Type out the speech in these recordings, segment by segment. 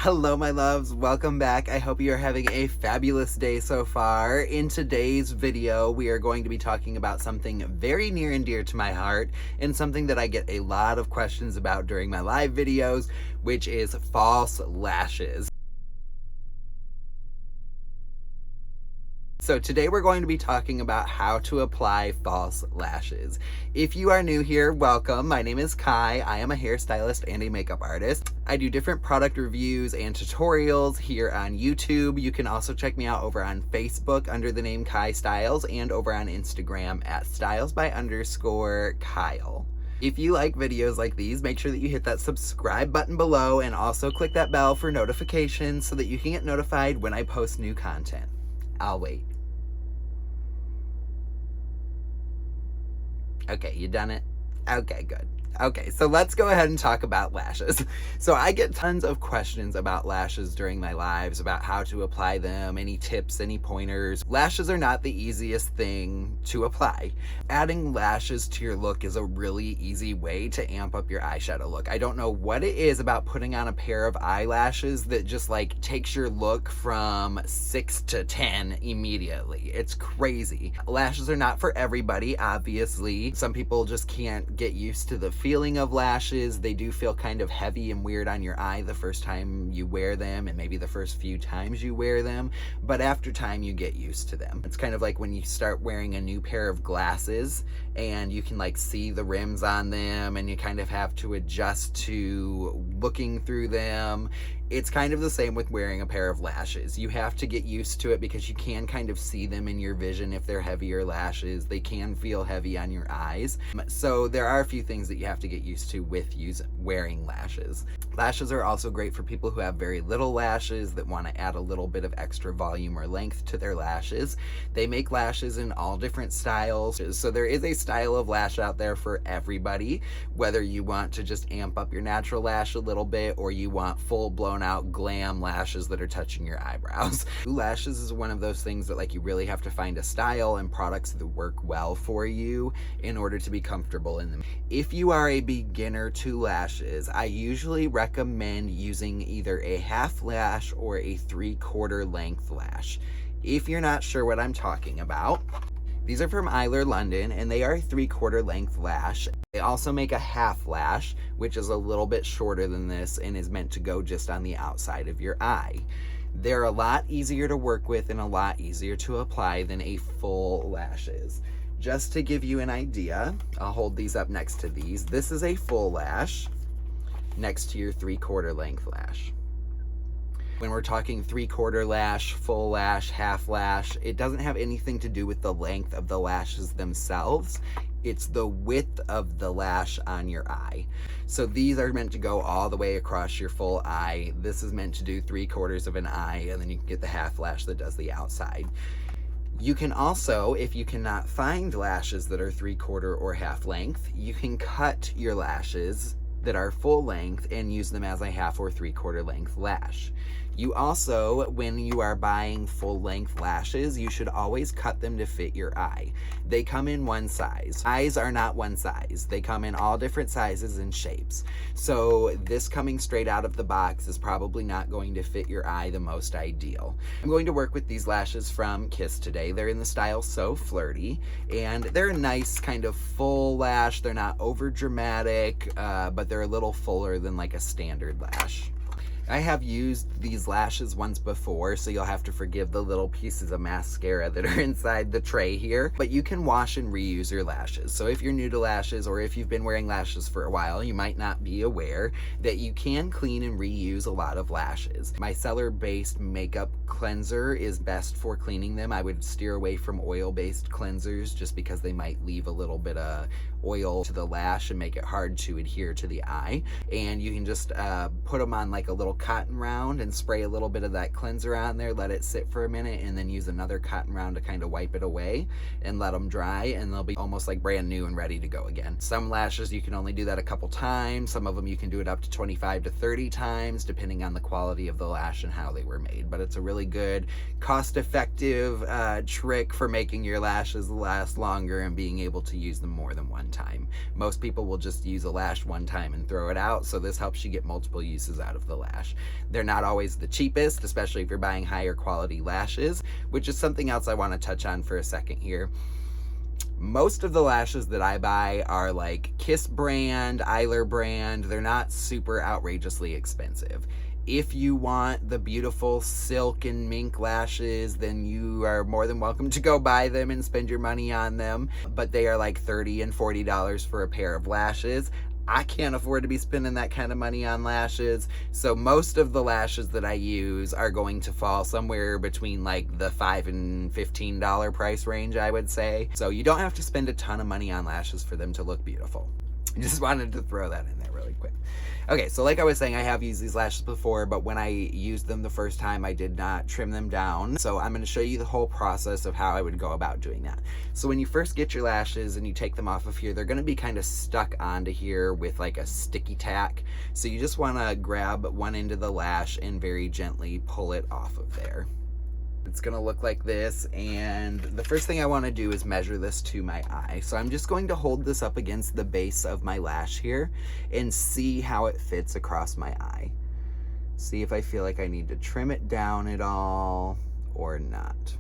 Hello my loves, welcome back. I hope you are having a fabulous day so far. In today's video, we are going to be talking about something very near and dear to my heart and something that I get a lot of questions about during my live videos, which is false lashes. So today we're going to be talking about how to apply false lashes. If you are new here, welcome. My name is Kai. I am a hairstylist and a makeup artist. I do different product reviews and tutorials here on YouTube. You can also check me out over on Facebook under the name Kai Styles and over on Instagram at stylesby_Kyle. If you like videos like these, make sure that you hit that subscribe button below and also click that bell for notifications so that you can get notified when I post new content. I'll wait. Okay, you done it? Okay, good. Okay, so let's go ahead and talk about lashes. So I get tons of questions about lashes during my lives, about how to apply them, any tips, any pointers. Lashes are not the easiest thing to apply. Adding lashes to your look is a really easy way to amp up your eyeshadow look. I don't know what it is about putting on a pair of eyelashes that just like takes your look from 6 to 10 immediately. It's crazy. Lashes are not for everybody, obviously. Some people just can't get used to the feeling of lashes. They do feel kind of heavy and weird on your eye the first time you wear them and maybe the first few times you wear them, but after time you get used to them. It's kind of like when you start wearing a new pair of glasses and you can like see the rims on them and you kind of have to adjust to looking through them. It's kind of the same with wearing a pair of lashes. You have to get used to it because you can kind of see them in your vision if they're heavier lashes. They can feel heavy on your eyes. So there are a few things that you have to get used to with wearing lashes. Lashes are also great for people who have very little lashes that want to add a little bit of extra volume or length to their lashes. They make lashes in all different styles. So there is a style of lash out there for everybody, whether you want to just amp up your natural lash a little bit or you want full-blown out glam lashes that are touching your eyebrows. Lashes is one of those things that like you really have to find a style and products that work well for you in order to be comfortable in them. If you are a beginner to lashes, I usually recommend using either a half lash or a 3/4 length lash. If you're not sure what I'm talking about, these are from Eyler London and they are a 3/4 length lash. They also make a half lash, which is a little bit shorter than this and is meant to go just on the outside of your eye. They're a lot easier to work with and a lot easier to apply than a full lash is. Just to give you an idea, I'll hold these up next to these. This is a full lash next to your 3/4 length lash. When we're talking 3/4 lash, full lash, half lash, it doesn't have anything to do with the length of the lashes themselves. It's the width of the lash on your eye. So these are meant to go all the way across your full eye. This is meant to do 3/4 of an eye, and then you can get the half lash that does the outside. You can also, if you cannot find lashes that are 3/4 or half length, you can cut your lashes that are full length and use them as a half or 3/4 length lash. You also, when you are buying full length lashes, you should always cut them to fit your eye. They come in one size. Eyes are not one size. They come in all different sizes and shapes. So this coming straight out of the box is probably not going to fit your eye the most ideal. I'm going to work with these lashes from Kiss today. They're in the style So Flirty, and they're a nice kind of full lash. They're not over dramatic, but they're a little fuller than like a standard lash. I have used these lashes once before, so you'll have to forgive the little pieces of mascara that are inside the tray here, but you can wash and reuse your lashes. So if you're new to lashes or if you've been wearing lashes for a while, you might not be aware that you can clean and reuse a lot of lashes. My Micellar-based makeup cleanser is best for cleaning them. I would steer away from oil-based cleansers just because they might leave a little bit of oil to the lash and make it hard to adhere to the eye. And you can just put them on like a little cotton round and spray a little bit of that cleanser on there, let it sit for a minute, and then use another cotton round to kind of wipe it away and let them dry, and they'll be almost like brand new and ready to go again. Some lashes you can only do that a couple times. Some of them you can do it up to 25 to 30 times depending on the quality of the lash and how they were made. But it's a really good cost-effective trick for making your lashes last longer and being able to use them more than one time. Most people will just use a lash one time and throw it out, so this helps you get multiple uses out of the lash. lash. They're not always the cheapest, especially if you're buying higher quality lashes, which is something else I want to touch on for a second here. Most of the lashes that I buy are like Kiss brand, Eyeler brand. They're not super outrageously expensive. If you want the beautiful silk and mink lashes, then you are more than welcome to go buy them and spend your money on them. But they are like $30 and $40 for a pair of lashes. I can't afford to be spending that kind of money on lashes. So most of the lashes that I use are going to fall somewhere between like the $5 and $15 price range, I would say. So you don't have to spend a ton of money on lashes for them to look beautiful. I just wanted to throw that in there really quick. Okay, so like I was saying, I have used these lashes before, but when I used them the first time, I did not trim them down. So I'm going to show you the whole process of how I would go about doing that. So when you first get your lashes and you take them off of here, they're going to be kind of stuck onto here with like a sticky tack. So you just want to grab one end of the lash and very gently pull it off of there. It's gonna look like this, and the first thing I want to do is measure this to my eye. So I'm just going to hold this up against the base of my lash here and see how it fits across my eye. See if I feel like I need to trim it down at all or not.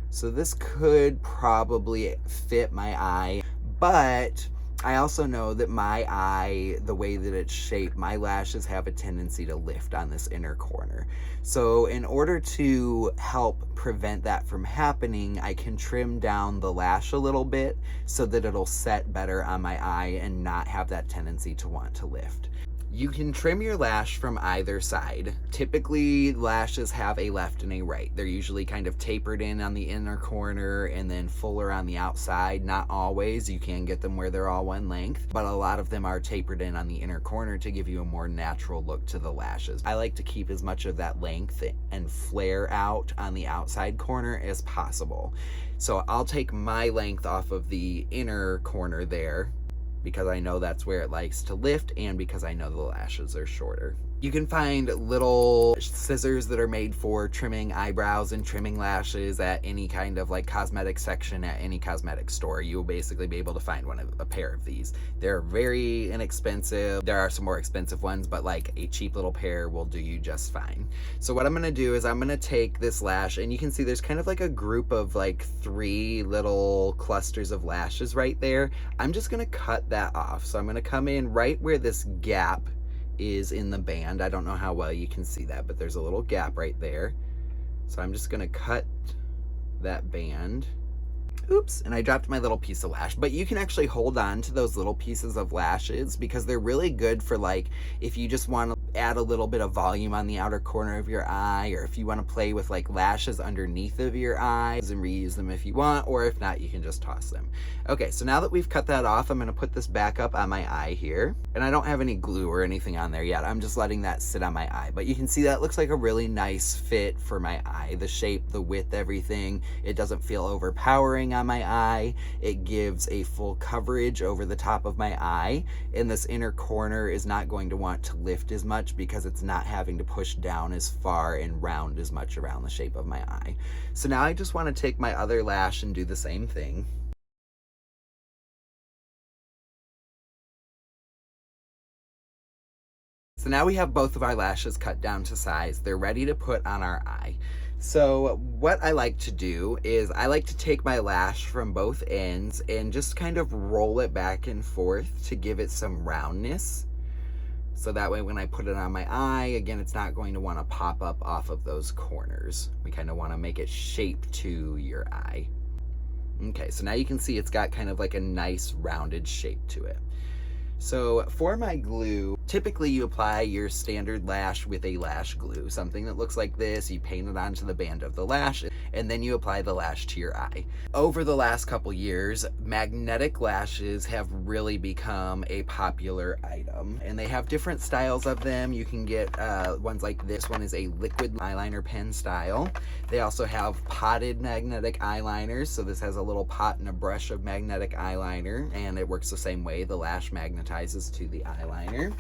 So this could probably fit my eye, but I also know that my eye, the way that it's shaped, my lashes have a tendency to lift on this inner corner. So in order to help prevent that from happening, I can trim down the lash a little bit so that it'll set better on my eye and not have that tendency to want to lift. You can trim your lash from either side. Typically, lashes have a left and a right. They're usually kind of tapered in on the inner corner and then fuller on the outside. Not always. You can get them where they're all one length, but a lot of them are tapered in on the inner corner to give you a more natural look to the lashes. I like to keep as much of that length and flare out on the outside corner as possible. So I'll take my length off of the inner corner there, because I know that's where it likes to lift and because I know the lashes are shorter. You can find little scissors that are made for trimming eyebrows and trimming lashes at any kind of like cosmetic section at any cosmetic store. You will basically be able to find a pair of these. They're very inexpensive. There are some more expensive ones, but like a cheap little pair will do you just fine. So what I'm gonna do is I'm gonna take this lash, and you can see there's kind of like a group of like 3 little clusters of lashes right there. I'm just gonna cut that off. So I'm gonna come in right where this gap is in the band. I don't know how well you can see that, but there's a little gap right there. So I'm just gonna cut that band. Oops, and I dropped my little piece of lash. But you can actually hold on to those little pieces of lashes because they're really good for like if you just want to add a little bit of volume on the outer corner of your eye, or if you want to play with like lashes underneath of your eyes and reuse them if you want, or if not, you can just toss them. Okay, so now that we've cut that off, I'm going to put this back up on my eye here. And I don't have any glue or anything on there yet. I'm just letting that sit on my eye. But you can see that looks like a really nice fit for my eye. The shape, the width, everything. It doesn't feel overpowering on my eye. It gives a full coverage over the top of my eye, and this inner corner is not going to want to lift as much because it's not having to push down as far and round as much around the shape of my eye. So now I just want to take my other lash and do the same thing. So now we have both of our lashes cut down to size. They're ready to put on our eye. So what I like to do is I like to take my lash from both ends and just kind of roll it back and forth to give it some roundness. So that way when I put it on my eye, again, it's not going to want to pop up off of those corners. We kind of want to make it shape to your eye. Okay, so now you can see it's got kind of like a nice rounded shape to it. So for my glue, typically you apply your standard lash with a lash glue, something that looks like this. You paint it onto the band of the lash, and then you apply the lash to your eye. Over the last couple years, magnetic lashes have really become a popular item, and they have different styles of them. You can get ones like this one is a liquid eyeliner pen style. They also have potted magnetic eyeliners, so this has a little pot and a brush of magnetic eyeliner, and it works the same way. The lash magnetizes to the eyeliner.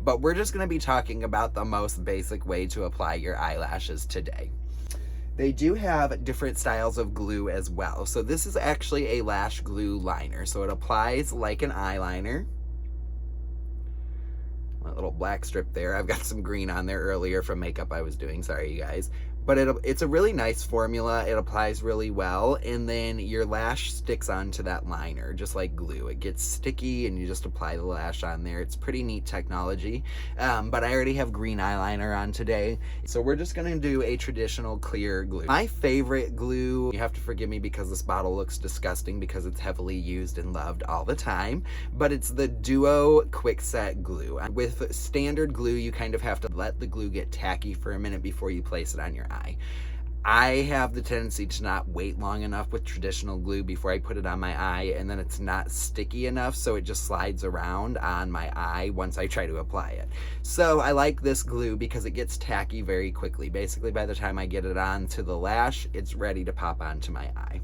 But we're just going to be talking about the most basic way to apply your eyelashes today. They do have different styles of glue as well. So this is actually a lash glue liner. So it applies like an eyeliner. A little black strip there. I've got some green on there earlier from makeup I was doing. Sorry, you guys. But it's a really nice formula. It applies really well, and then your lash sticks onto that liner just like glue. It gets sticky and you just apply the lash on there. It's pretty neat technology. But I already have green eyeliner on today, so we're just gonna do a traditional clear glue. My favorite glue, you have to forgive me because this bottle looks disgusting because it's heavily used and loved all the time, but it's the Duo Quick Set glue. With standard glue, you kind of have to let the glue get tacky for a minute before you place it on your eye. I have the tendency to not wait long enough with traditional glue before I put it on my eye, and then it's not sticky enough, so it just slides around on my eye once I try to apply it. So I like this glue because it gets tacky very quickly. Basically, by the time I get it onto the lash, it's ready to pop onto my eye.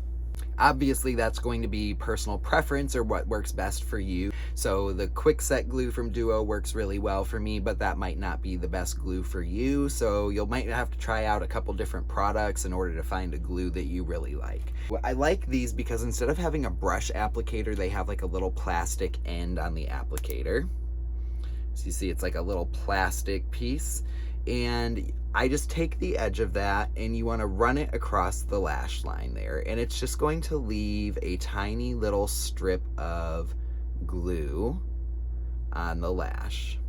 Obviously, that's going to be personal preference or what works best for you. So the quick set glue from Duo works really well for me, but that might not be the best glue for you. So you might have to try out a couple different products in order to find a glue that you really like. I like these because instead of having a brush applicator, they have like a little plastic end on the applicator. So you see it's like a little plastic piece, and I just take the edge of that and you want to run it across the lash line there, and it's just going to leave a tiny little strip of glue on the lash.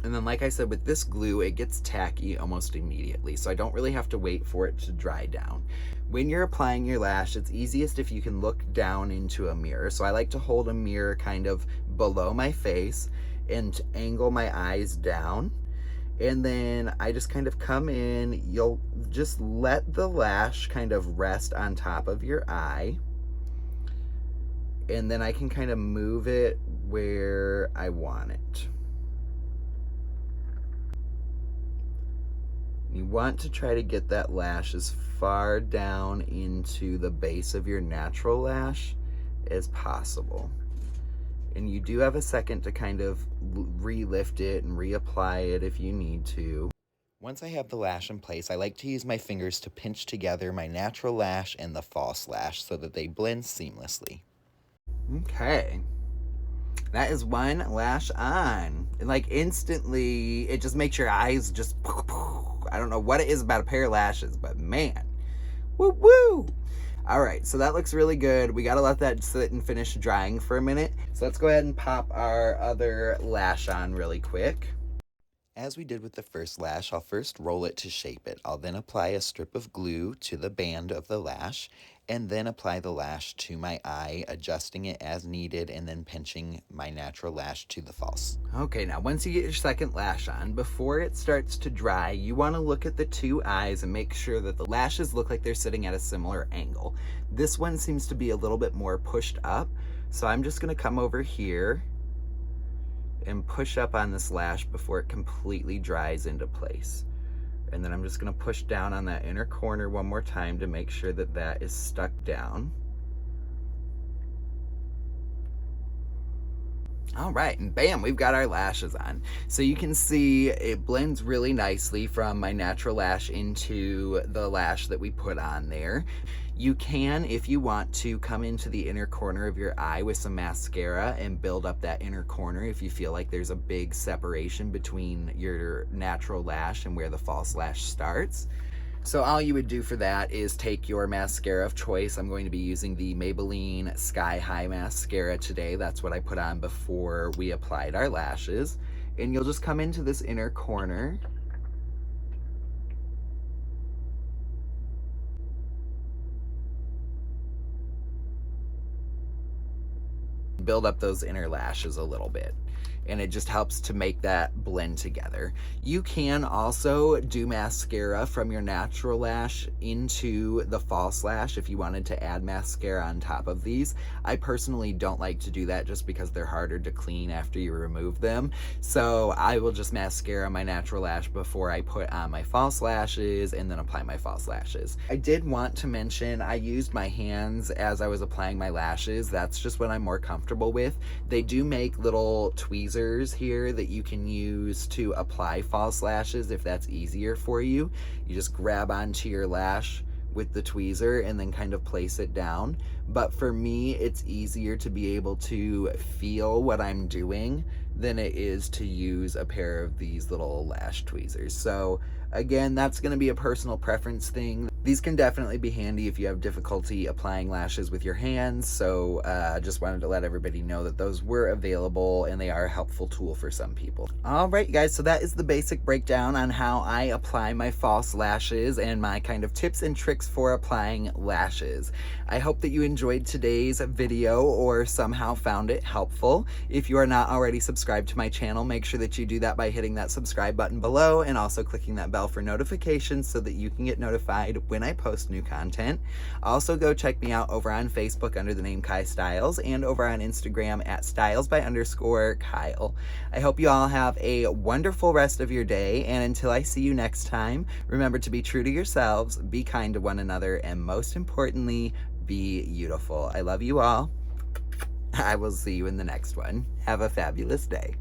And then, like I said, with this glue, it gets tacky almost immediately, so I don't really have to wait for it to dry down. When you're applying your lash, it's easiest if you can look down into a mirror. So I like to hold a mirror kind of below my face and angle my eyes down. And then I just kind of come in, you'll just let the lash kind of rest on top of your eye. And then I can kind of move it where I want it. You want to try to get that lash as far down into the base of your natural lash as possible. And you do have a second to kind of re-lift it and reapply it if you need to. Once I have the lash in place, I like to use my fingers to pinch together my natural lash and the false lash so that they blend seamlessly. Okay. That is one lash on. And like instantly, it just makes your eyes just... I don't know what it is about a pair of lashes, but man, woo woo. All right, so that looks really good. We gotta let that sit and finish drying for a minute. So let's go ahead and pop our other lash on really quick. As we did with the first lash, I'll first roll it to shape it. I'll then apply a strip of glue to the band of the lash, and then apply the lash to my eye, adjusting it as needed, and then pinching my natural lash to the false. Okay, now once you get your second lash on, before it starts to dry, you want to look at the two eyes and make sure that the lashes look like they're sitting at a similar angle. This one seems to be a little bit more pushed up, so I'm just going to come over here and push up on this lash before it completely dries into place. And then I'm just going to push down on that inner corner one more time to make sure that that is stuck down. All right, and bam, we've got our lashes on. So you can see it blends really nicely from my natural lash into the lash that we put on there. You can, if you want to, come into the inner corner of your eye with some mascara and build up that inner corner if you feel like there's a big separation between your natural lash and where the false lash starts. So all you would do for that is take your mascara of choice. I'm going to be using the Maybelline Sky High Mascara today. That's what I put on before we applied our lashes. And you'll just come into this inner corner. Build up those inner lashes a little bit, and it just helps to make that blend together. You can also do mascara from your natural lash into the false lash if you wanted to add mascara on top of these. I personally don't like to do that just because they're harder to clean after you remove them. So I will just mascara my natural lash before I put on my false lashes and then apply my false lashes. I did want to mention I used my hands as I was applying my lashes. That's just what I'm more comfortable with. They do make little tweezers here that you can use to apply false lashes if that's easier for you. You just grab onto your lash with the tweezer and then kind of place it down. But for me, it's easier to be able to feel what I'm doing than it is to use a pair of these little lash tweezers. So again, that's going to be a personal preference thing. These can definitely be handy if you have difficulty applying lashes with your hands. So just wanted to let everybody know that those were available and they are a helpful tool for some people. All right, you guys, so that is the basic breakdown on how I apply my false lashes and my kind of tips and tricks for applying lashes. I hope that you enjoyed today's video or somehow found it helpful. If you are not already subscribed to my channel, make sure that you do that by hitting that subscribe button below and also clicking that bell for notifications so that you can get notified when I post new content. Also, go check me out over on Facebook under the name Kai Styles and over on Instagram at stylesby_Kyle. I hope you all have a wonderful rest of your day, and until I see you next time, remember to be true to yourselves, be kind to one another, and most importantly, be beautiful. I love you all. I will see you in the next one. Have a fabulous day.